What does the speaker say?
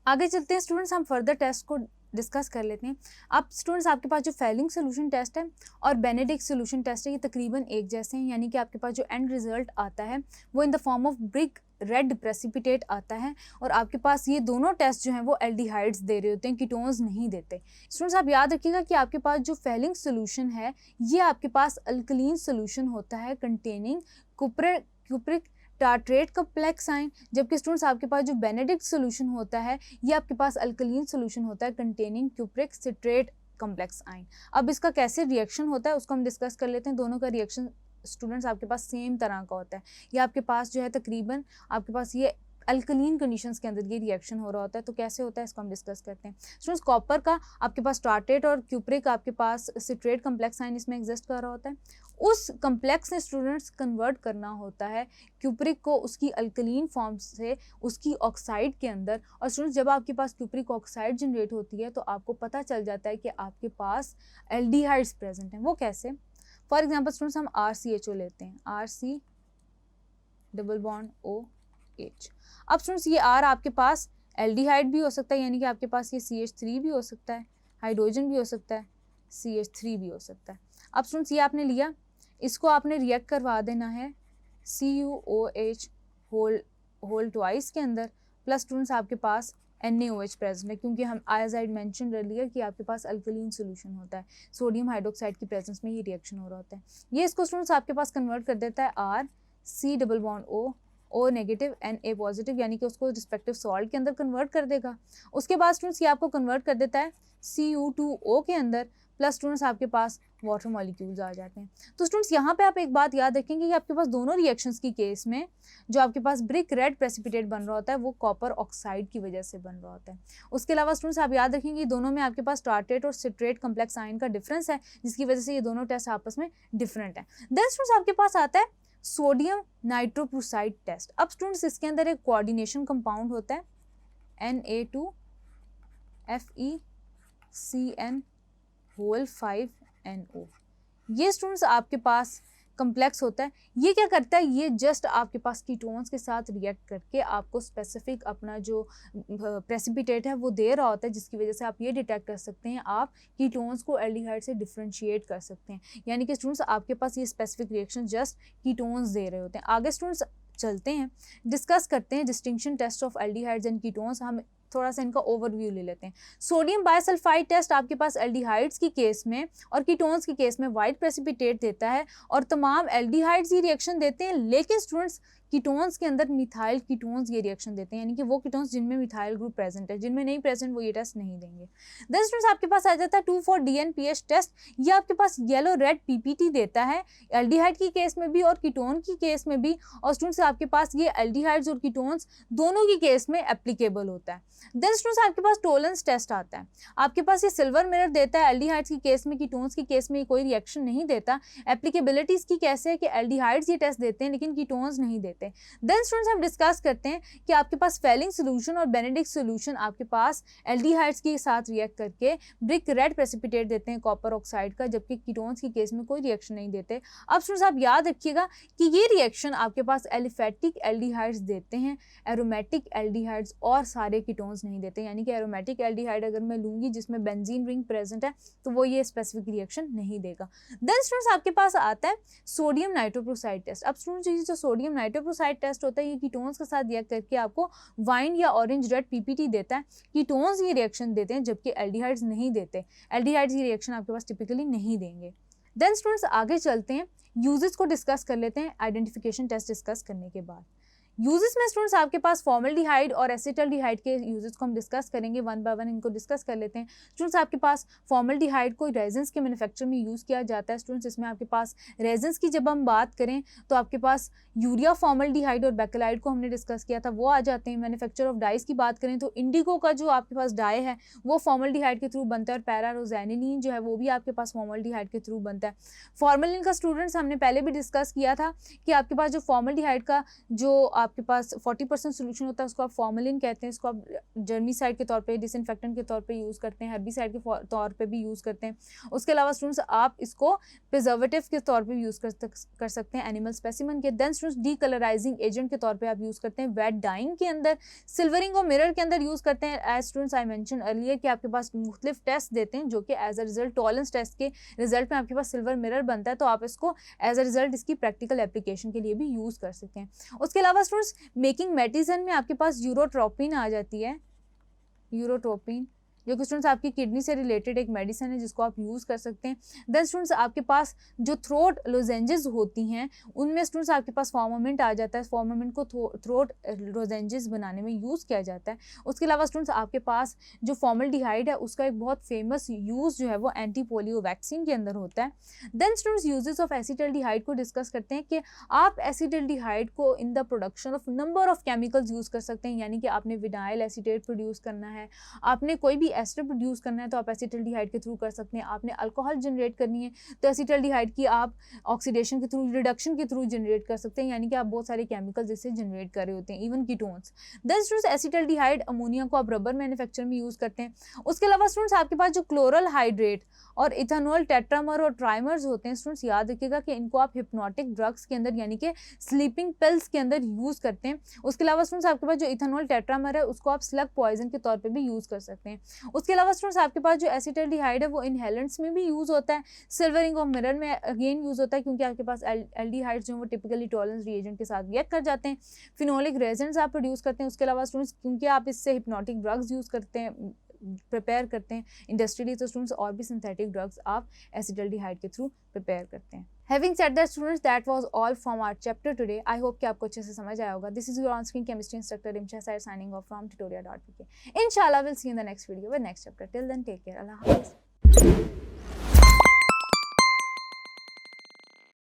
आगे चलते हैं स्टूडेंट्स, हम फर्दर टेस्ट को डिस्कस कर लेते हैं। अब स्टूडेंट्स आपके पास जो फेलिंग सोल्यूशन टेस्ट है और बेनेडिक्ट सोल्यूशन टेस्ट है, ये तकरीबन एक जैसे हैं, यानी कि आपके पास जो एंड रिजल्ट आता है वो in the form of brick red precipitate आता है। और आपके पास ये दोनों टेस्ट जो हैं वो एल्डिहाइड्स दे रहे होते हैं, कीटोन्स नहीं देते। स्टूडेंट्स आप याद रखिएगा कि आपके पास जो फेलिंग सोल्यूशन है ये आपके पास अल्कलीन सोल्यूशन होता है containing cupric tartrate complex ion, जबकि स्टूडेंट्स आपके पास जो बेनेडिक्ट सोल्यूशन होता है ये आपके पास अल्कलीन सोल्यूशन होता है containing cupric citrate complex ion. अब इसका कैसे रिएक्शन होता है उसको हम डिस्कस कर लेते हैं। दोनों का रिएक्शन स्टूडेंट्स आपके पास सेम तरह का होता है। ये आपके पास जो है तकरीबन आपके पास ये अल्कलीन कंडीशंस के अंदर ये रिएक्शन हो रहा होता है। तो कैसे होता है इसको हम डिस्कस करते हैं। स्टूडेंट्स कॉपर का आपके पास टार्ट्रेट और क्यूप्रिक आपके पास सिट्रेट कॉम्प्लेक्स आयन इसमें एग्जिस्ट कर रहा होता है। उस कम्प्लेक्स ने स्टूडेंट्स कन्वर्ट करना होता है क्यूप्रिक को उसकी अल्कलीन फॉर्म से उसकी ऑक्साइड के अंदर। और स्टूडेंट्स जब आपके पास क्यूप्रिक ऑक्साइड जनरेट होती है तो आपको पता चल जाता है कि आपके पास एल्डिहाइड्स प्रेजेंट हैं। वो कैसे? फॉर एग्जाम्पल स्टूडेंट्स हम RCHO लेते हैं, RC डबल बॉन्ड OH। अब स्टूडेंट्स ये R आपके पास एल्डिहाइड भी हो सकता है, यानी कि आपके पास ये CH3 भी हो सकता है, हाइड्रोजन भी हो सकता है, CH3 भी हो सकता है। अब स्टूडेंट्स ये आपने लिया, इसको आपने रिएक्ट करवा देना है CuOH होल ट्वाइस के अंदर, प्लस स्टूडेंट्स आपके पास NaOH प्रेजेंट है, क्योंकि हम एज आई मेंशन अर्लियर कि आपके पास अल्कलीन सोल्यूशन होता है, सोडियम हाइड्रोक्साइड की प्रेजेंस में ये रिएक्शन हो रहा होता है। ये इसको स्टूडेंट्स आपके पास कन्वर्ट कर देता है RC double bond O negative Na positive, यानी कि उसको रिस्पेक्टिव सॉल्ट के अंदर कन्वर्ट कर देगा। उसके बाद स्टूडेंट्स ये आपको कन्वर्ट कर देता है Cu2O के अंदर, प्लस स्टूडेंट्स आपके पास वाटर मॉलिक्यूल्स आ जाते हैं। तो स्टूडेंट्स यहाँ पे आप एक बात याद रखेंगे कि आपके पास दोनों रिएक्शंस की केस में जो आपके पास ब्रिक रेड प्रेसिपिटेट बन रहा होता है वो कॉपर ऑक्साइड की वजह से बन रहा होता है। उसके अलावा स्टूडेंट्स आप याद रखेंगे दोनों में आपके पास टार्ट्रेट और सिट्रेट कॉम्प्लेक्स आयन का डिफरेंस है, जिसकी वजह से ये दोनों टेस्ट आपस में डिफरेंट है। देन स्टूडेंट्स आपके पास आता है सोडियम नाइट्रोप्रोसाइड टेस्ट। अब स्टूडेंट्स इसके अंदर एक कोऑर्डिनेशन कंपाउंड होता है Na2FeCN होल 5NO। ये स्टूडेंट्स आपके पास कम्प्लेक्स होता है। ये क्या करता है, ये जस्ट आपके पास कीटोन्स के साथ रिएक्ट करके आपको स्पेसिफिक अपना जो प्रेसिपिटेट है वो दे रहा होता है, जिसकी वजह से आप ये डिटेक्ट कर सकते हैं, आप कीटोन्स को एल्डिहाइड से डिफरेंशिएट कर सकते हैं। यानी कि स्टूडेंट्स आपके पास ये स्पेसिफिक रिएक्शन जस्ट कीटोन्स दे रहे होते हैं। आगे स्टूडेंट्स चलते हैं, डिस्कस करते हैं distinction test of aldehydes and ketones. हम थोड़ा सा इनका ओवरव्यू ले लेते हैं। सोडियम बायसल्फाइड टेस्ट आपके पास एल्डिहाइड्स की केस में और कीटोन्स की केस में वाइट प्रेसिपिटेट देता है और तमाम एल्डिहाइड्स ये रिएक्शन देते हैं, लेकिन स्टूडेंट्स कीटोन्स के अंदर मिथाइल कीटोन्स ये रिएक्शन देते हैं, यानी कि वो कीटोन्स जिनमें मिथाइल ग्रुप प्रेजेंट है, जिनमें नहीं प्रेजेंट वो ये टेस्ट नहीं देंगे। देन स्टूडेंट्स आपके पास आ जाता है 2,4-DNPH टेस्ट। ये आपके पास येलो रेड PPT देता है एल्डिहाइड की केस में भी और कीटोन की केस में भी। और स्टूडेंट्स आपके पास ये एल्डिहाइड्स और कीटोन्स दोनों की केस में एप्लीकेबल होता है। देन स्टूडेंट्स आपके पास टोलेंस टेस्ट आता है। आपके पास ये सिल्वर मिरर देता है एल्डिहाइड्स की केस में, कीटोन्स की केस में कोई रिएक्शन नहीं देता। एप्लीकेबिलिटी इसकी कैसे है कि एल्डिहाइड्स ये टेस्ट देते हैं लेकिन कीटोन्स नहीं देते। देन स्टूडेंट्स हम डिस्कस करते हैं कि आपके पास फेलिंग सोल्यूशन और बेनेडिक्ट सोल्यूशन आपके पास एल्डिहाइड्स के साथ रिएक्ट करके ब्रिक रेड प्रेसिपिटेट देते हैं कॉपर ऑक्साइड का, जबकि कीटोन्स की केस में कोई रिएक्शन नहीं देते। अब स्टूडेंट्स आप याद रखिएगा कि ये रिएक्शन आपके पास एलिफेटिक एल्डिहाइड्स देते हैं, एरोमेटिक एल्डिहाइड्स और सारे कीटोन्स नहीं देते। यानी कि एरोमेटिक एल्डिहाइड अगर मैं लूंगी जिसमें बेंजीन रिंग प्रेजेंट है तो वो ये स्पेसिफिक रिएक्शन नहीं देगा। देन स्टूडेंट्स आपके पास आता है सोडियम नाइट्रोप्रोसाइड टेस्ट। अब स्टूडेंट्स ये जो सोडियम नाइट्रोप्रोसाइड टेस्ट होता है ये कीटोन्स के साथ रिएक्ट करके आपको वाइन या ऑरेंज रेड PPT देता है। कीटोन्स ये रिएक्शन देते हैं जबकि एल्डिहाइड्स नहीं देते। एल्डिहाइड्स ये रिएक्शन आपके पास टिपिकली नहीं देंगे। देन स्टूडेंट्स आगे चलते हैं, यूजेस को डिस्कस कर लेते हैं आइडेंटिफिकेशन टेस्ट डिस्कस करने के बाद। यूजेस में स्टूडेंट्स आपके पास फॉर्मल्डिहाइड और एसिटल्डिहाइड के यूजेस को हम डिस्कस करेंगे, वन बाय वन इनको डिस्कस कर लेते हैं। स्टूडेंट्स आपके पास फॉर्मल्डिहाइड को रेजेंस के मैन्युफैक्चर में यूज़ किया जाता है। स्टूडेंट्स इसमें आपके पास रेजेंस की जब हम बात करें तो आपके पास यूरिया फॉर्मल्डिहाइड और बेकेलाइड को हमने डिस्कस किया था, वो आ जाते हैं। मैन्युफैक्चर ऑफ डाइस की बात करें तो इंडिगो का जो आपके पास डाई है वो फॉर्मल्डिहाइड के थ्रू बनता है और पैरारोजेनिलीन जो है वो भी आपके पास फॉर्मल्डिहाइड के थ्रू बनता है। फॉर्मलिन का स्टूडेंट्स हमने पहले भी डिस्कस किया था कि आपके पास जो फॉर्मल्डिहाइड का जो आपके पास 40% सोल्यूशन होता है, उसको आप फॉर्मेलिन कहते हैं, इसको आप जर्मीसाइड के तौर पे, डिसइंफेक्टेंट के तौर पे यूज़ करते हैं, हर्बिसाइड के तौर पे भी यूज़ करते हैं। उसके अलावा स्टूडेंट्स आप इसको प्रिजर्वेटिव के तौर पे यूज़ कर सकते हैं एनिमल स्पेसिमन के। देन स्टूडेंट्स डीकलराइजिंग एजेंट के तौर पे आप यूज़ करते हैं, वेट डाइंग के अंदर, सिल्वरिंग और मिरर के अंदर यूज़ करते हैं। As students I mention earlier कि आपके पास मुख्तलिफ टेस्ट देते हैं जो कि as a result Tollens test के रिजल्ट में आपके पास सिल्वर मिरर बनता है, तो आप इसको एज अ रिजल्ट इसकी प्रैक्टिकल एप्लीकेशन के लिए भी यूज़ कर सकते हैं। उसके अलावा स्टूडेंट्स मेकिंग मेडिसिन में आपके पास यूरोट्रोपिन आ जाती है, यूरोट्रोपिन जो कि स्टूडेंट्स आपकी किडनी से रिलेटेड एक मेडिसिन है जिसको आप यूज़ कर सकते हैं। देन स्टूडेंट्स आपके पास जो थ्रोट लोजेंजेस होती हैं उनमें स्टूडेंट्स आपके पास फॉर्मामेंट आ जाता है, फॉर्मामेंट को थ्रोट लोजेंजेस बनाने में यूज़ किया जाता है। उसके अलावा स्टूडेंट्स आपके पास जो फॉर्मल्डिहाइड है उसका एक बहुत फेमस यूज़ जो है वो एंटी पोलियो वैक्सीन के अंदर होता है। Then students uses of acetaldehyde को डिस्कस करते हैं कि आप एसिटल्डिहाइड को in the production of number of chemicals use कर सकते हैं, यानी कि आपने विनाइल एसीटेट प्रोड्यूस करना है, आपने कोई भी एस्टर प्रोड्यूस करना है तो आप एसिटल्डिहाइड के थ्रू कर सकते हैं, आपने अल्कोहल जनरेट करनी है तो एसिटल्डिहाइड की आप ऑक्सीडेशन के थ्रू, रिडक्शन के थ्रू जनरेट कर सकते हैं, यानी कि आप बहुत सारे केमिकल्स इससे जनरेट कर रहे होते हैं, even ketones. Then students acetaldehyde ammonia को आप रबर मैन्युफैक्चर में यूज़ करते हैं। उसके अलावा स्टूडेंट्स आपके पास जो क्लोरल हाइड्रेट और इथेनॉल टेट्रामर और ट्राइमर्स होते हैं, स्टूडेंट्स याद रखिएगा कि इनको आप हिप्नोटिक ड्रग्स के अंदर यानी कि स्लीपिंग पिल्स के अंदर यूज़ करते हैं। उसके अलावा स्टूडेंट्स आपके पास जो इथेनॉल टेट्रामर है उसको आप स्लग पॉइजन के तौर पे भी यूज़ कर सकते हैं। उसके अलावा स्टूडेंट्स आपके पास जो एसिटल्डिहाइड है वो इनहेलेंट्स में भी यूज़ होता है, सिल्वरिंग और मिरर में अगेन यूज़ होता है क्योंकि आपके पास एल्डिहाइड्स जो वो टिपिकली टॉलरेंस रिएजेंट के साथ रिएक्ट कर जाते हैं। फिनोलिक रेजेंट्स आप प्रोड्यूस करते हैं। उसके अलावा स्टूडेंट्स क्योंकि आप इससे हिप्नोटिक ड्रग्स यूज़ करते हैं, प्रिपेयर करते हैं इंडस्ट्रियली, तो स्टूडेंट्स और भी सिंथेटिक ड्रग्स आप एसिटल्डिहाइड के थ्रू प्रिपेयर करते हैं। Having said that students, that was all from our chapter today. I hope कि आपको अच्छे से समझ आया होगा. This is your on-screen chemistry instructor Imsha Sir signing off from tutorial.pk. Inshallah, we'll see you in the next video with next chapter. Till then, take care. Allah Hafiz.